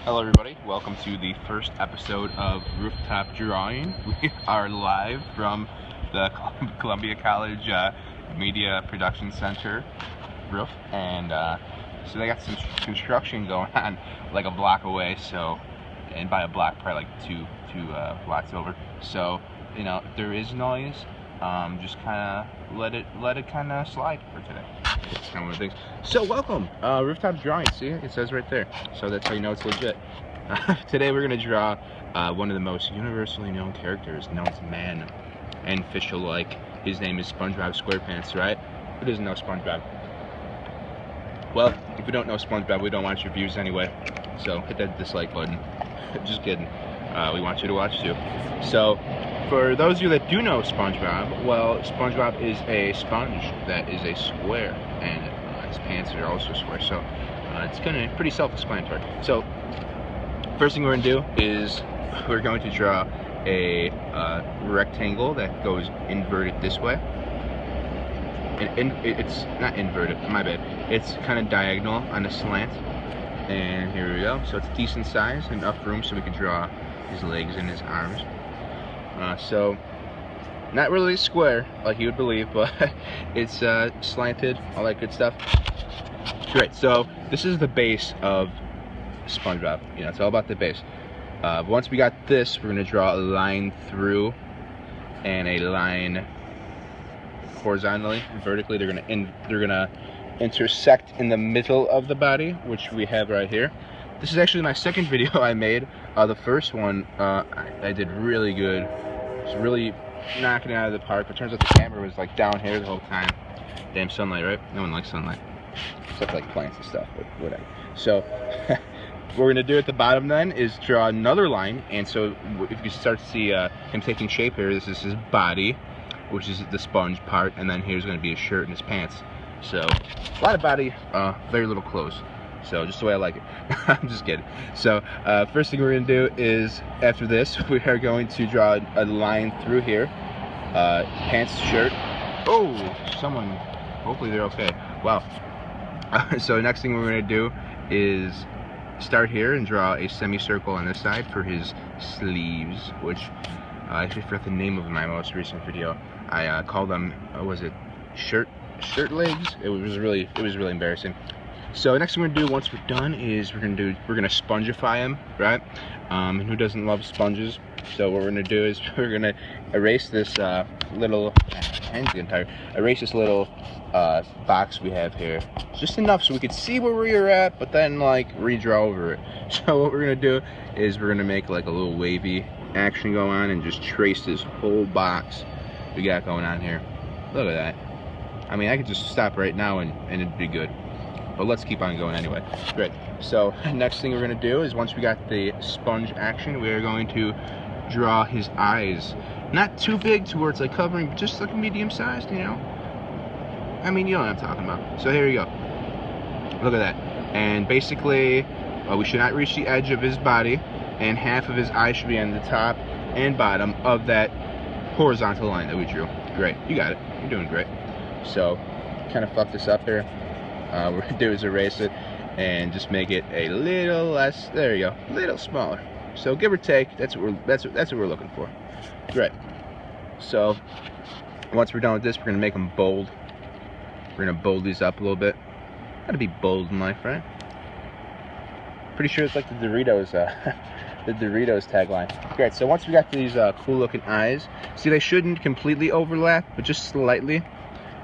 Hello everybody, welcome to the first episode of Rooftop Drawing. We are live from the Columbia College Media Production Center roof, and so they got some construction going on like a block away, so, and by a block probably like two blocks over. So, you know, if there is noise, just kind of let it kind of slide for today. It's kind of one of the things. So welcome, Rooftop Drawing. See, it says right there. So that's how you know it's legit. Today we're gonna draw one of the most universally known characters, known as man and fish alike. His name is SpongeBob SquarePants, right? Who doesn't know SpongeBob? Well, if you don't know SpongeBob, we don't want your views anyway. So hit that dislike button. Just kidding. We want you to watch too. So, for those of you that do know SpongeBob, well, SpongeBob is a sponge that is a square, and his pants are also square, so it's kind of pretty self-explanatory. So, first thing we're going to do is we're going to draw a rectangle that goes inverted this way. And it's not inverted, my bad. It's kind of diagonal on a slant. And here we go. So it's decent size, enough room so we can draw his legs and his arms. So, not really square like you would believe, but it's slanted, all that good stuff. Great, so this is the base of SpongeBob. You know, it's all about the base. Once we got this, we're gonna draw a line through and a line horizontally, vertically. They're gonna intersect in the middle of the body, which we have right here. This is actually my second video I made. The first one, I did really good. It was really knocking it out of the park, but turns out the camera was like down here the whole time. Damn sunlight, right? No one likes sunlight. Except like plants and stuff, but whatever. So, what we're gonna do at the bottom then is draw another line, and so if you start to see him taking shape here, this is his body, which is the sponge part, and then here's gonna be his shirt and his pants. So, a lot of body, very little clothes. So, just the way I like it. I'm just kidding. So, first thing we're going to do is, after this, we are going to draw a line through here. Pants, shirt. Oh, someone, hopefully they're okay. Wow. So, next thing we're going to do is start here and draw a semicircle on this side for his sleeves, which, I forgot the name of my most recent video. I called them, was it shirt legs? It was really embarrassing. So next thing we're gonna do once we're done is we're gonna spongify him, right? And who doesn't love sponges? So what we're gonna do is we're gonna erase this little erase this little box we have here, just enough so we could see where we are at, but then like redraw over it. So what we're gonna do is we're gonna make like a little wavy action go on and just trace this whole box we got going on here. Look at that. I mean, I could just stop right now and it'd be good. But let's keep on going anyway. Great. So next thing we're going to do is once we got the sponge action, we are going to draw his eyes. Not too big to where it's like covering, but just like medium sized, you know? I mean, you know what I'm talking about. So here you go. Look at that. And basically, we should not reach the edge of his body, and half of his eye should be on the top and bottom of that horizontal line that we drew. Great. You got it. You're doing great. So, kind of fuck this up here. What we're gonna do is erase it and just make it a little less. There you go, a little smaller. So give or take, that's what we're looking for. Great. So once we're done with this, we're gonna make them bold. We're gonna bold these up a little bit. Gotta be bold in life, right? Pretty sure it's like the Doritos, the Doritos tagline. Great. So once we got these cool-looking eyes, see they shouldn't completely overlap, but just slightly.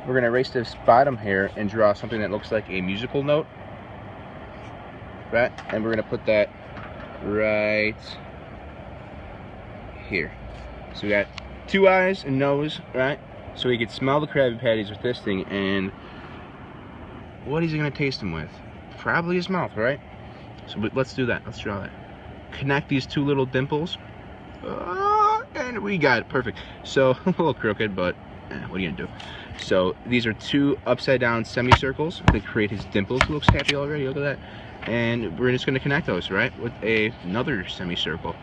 We're going to erase this bottom here and draw something that looks like a musical note, right? And we're going to put that right here. So we got two eyes and nose, right? So we could smell the Krabby Patties with this thing, and what is he going to taste them with? Probably his mouth, right? So let's do that. Let's draw that. Connect these two little dimples, and we got it. Perfect. So a little crooked, but what are you gonna do? So these are two upside down semicircles that create his dimples. He looks happy already, look at that. And we're just gonna connect those, right, with another semicircle.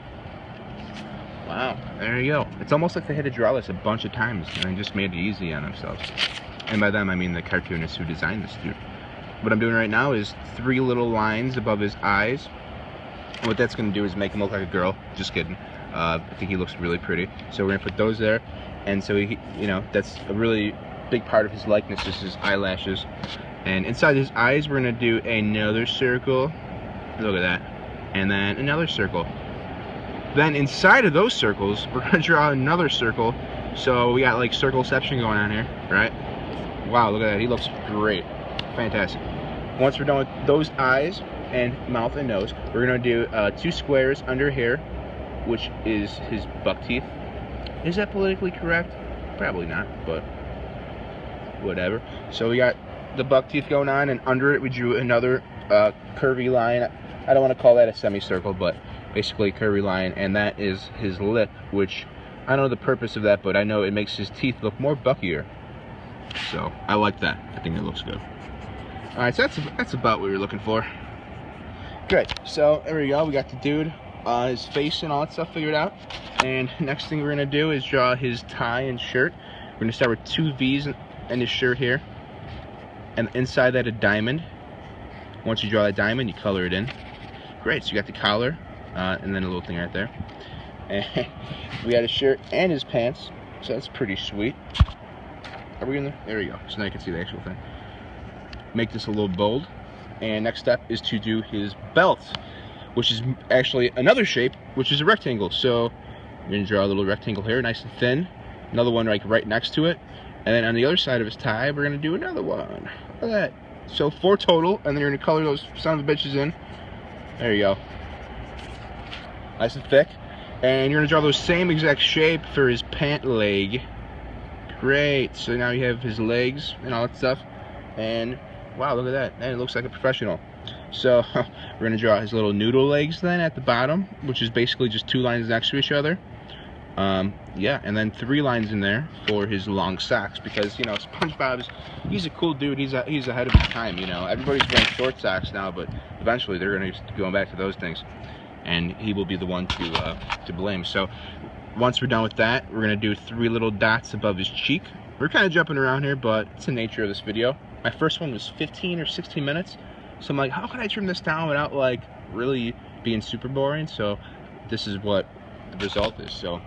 Wow, there you go. It's almost like they had to draw this a bunch of times and they just made it easy on themselves. And by them I mean the cartoonists who designed this dude. What I'm doing right now is 3 little lines above his eyes, And what that's going to do is make him look like a girl. Just kidding. I think he looks really pretty. So we're going to put those there. And so, he, you know, that's a really big part of his likeness is his eyelashes. And inside his eyes, we're going to do another circle. Look at that. And then another circle. Then inside of those circles, we're going to draw another circle. So we got like circleception going on here, right? Wow, look at that. He looks great. Fantastic. Once we're done with those eyes and mouth and nose, we're going to do 2 squares under here, which is his buck teeth. Is that politically correct? Probably not, but whatever. So we got the buck teeth going on, and under it we drew another curvy line. I don't want to call that a semicircle, but basically a curvy line, and that is his lip, which I don't know the purpose of that, but I know it makes his teeth look more buckier. So I like that. I think it looks good. Alright, so that's about what we were looking for. Good. So there we go. We got the dude, his face and all that stuff figured out. And next thing we're going to do is draw his tie and shirt. We're going to start with 2 V's in his shirt here. And inside that a diamond. Once you draw that diamond, you color it in. Great. So you got the collar and then a little thing right there. And we got his shirt and his pants. So that's pretty sweet. Are we in there? There we go. So now you can see the actual thing. Make this a little bold. And next step is to do his belt, which is actually another shape, which is a rectangle. So we're going to draw a little rectangle here, nice and thin. Another one like right next to it. And then on the other side of his tie, we're going to do another one. Look at that. So 4 total, and then you're going to color those son of a bitches in. There you go. Nice and thick. And you're going to draw those same exact shape for his pant leg. Great. So now you have his legs and all that stuff. And wow, look at that. And it looks like a professional. So we're going to draw his little noodle legs then at the bottom, which is basically just 2 lines next to each other. Yeah, and then 3 lines in there for his long socks, because, you know, SpongeBob he's a cool dude. He's ahead of his time, you know. Everybody's wearing short socks now, but eventually they're going to be going back to those things. And he will be the one to blame. So once we're done with that, we're going to do 3 little dots above his cheek. We're kind of jumping around here, but it's the nature of this video. My first one was 15 or 16 minutes. So I'm like, how can I trim this down without like really being super boring? So this is what the result is. So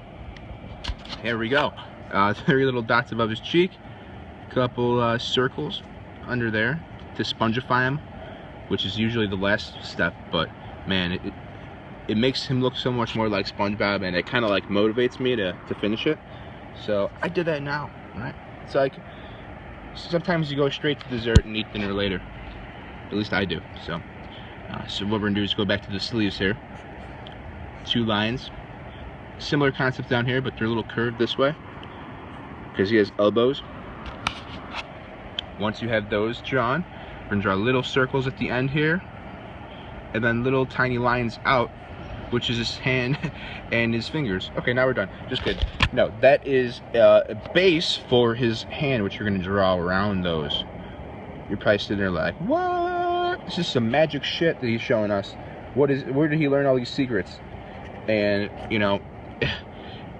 here we go. 3 little dots above his cheek, a couple circles under there to spongify him, which is usually the last step, but man, it makes him look so much more like SpongeBob, and it kind of like motivates me to finish it. So I did that now, right? It's like sometimes you go straight to dessert and eat dinner later. At least I do. So so what we're gonna do is go back to the sleeves here. 2 lines. Similar concept down here, but they're a little curved this way because he has elbows. Once you have those drawn, we're gonna draw little circles at the end here, and then little tiny lines out, which is his hand and his fingers. Okay, now we're done. Just kidding. No, that is a base for his hand, which you're gonna draw around those. You're probably sitting there like, what? This is some magic shit that he's showing us. Where did he learn all these secrets? And, you know,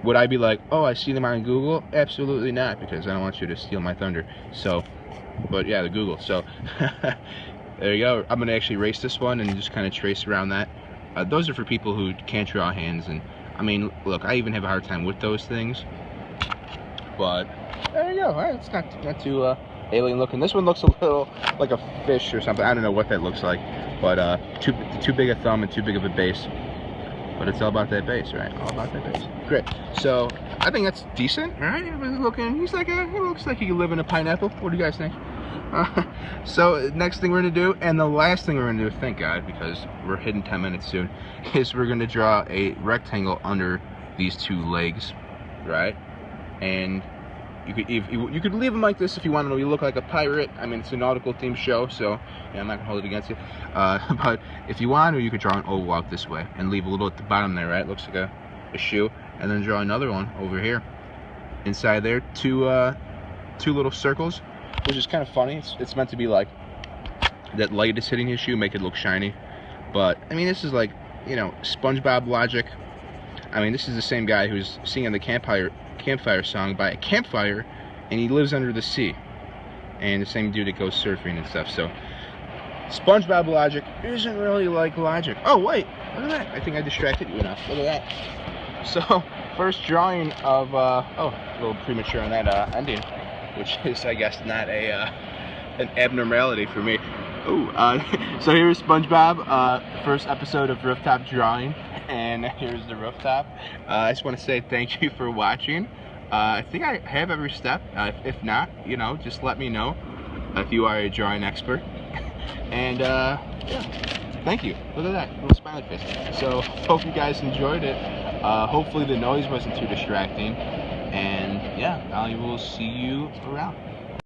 would I be like, oh, I see them on Google? Absolutely not, because I don't want you to steal my thunder. So, but yeah, the Google. So, there you go. I'm going to actually erase this one and just kind of trace around that. Those are for people who can't draw hands. And, I mean, look, I even have a hard time with those things. But, there you go. It's not too alien looking. This one looks a little like a fish or something. I don't know what that looks like. But too big a thumb and too big of a base. But it's all about that base, right? All about that base. Great. So I think that's decent, all right? Everybody's looking. He looks like he could live in a pineapple. What do you guys think? So next thing we're gonna do, and the last thing we're gonna do, thank God, because we're hitting 10 minutes soon, is we're gonna draw a rectangle under these 2 legs, right? And you could leave them like this if you wanted to look like a pirate. I mean, it's a nautical themed show, so yeah, I'm not gonna hold it against you. But if you want to, you could draw an oval out this way and leave a little at the bottom there, right? Looks like a shoe, and then draw another one over here. Inside there, 2 little circles, which is kind of funny. It's meant to be like that light is hitting his shoe, make it look shiny. But I mean, this is like, you know, SpongeBob logic. I mean, this is the same guy who's singing the campfire song by a campfire, and he lives under the sea. And the same dude that goes surfing and stuff. So SpongeBob logic isn't really like logic. Oh wait, look at that. I think I distracted you enough. Look at that. So, first drawing of, oh, a little premature on that ending, which is, I guess, not an abnormality for me. Oh, so here's SpongeBob, first episode of Rooftop drawing, and here's the rooftop. I just want to say thank you for watching. I think I have every step. If not, you know, just let me know if you are a drawing expert. And yeah, thank you. Look at that little smiley face. So hope you guys enjoyed it. Hopefully the noise wasn't too distracting. And yeah, I will see you around.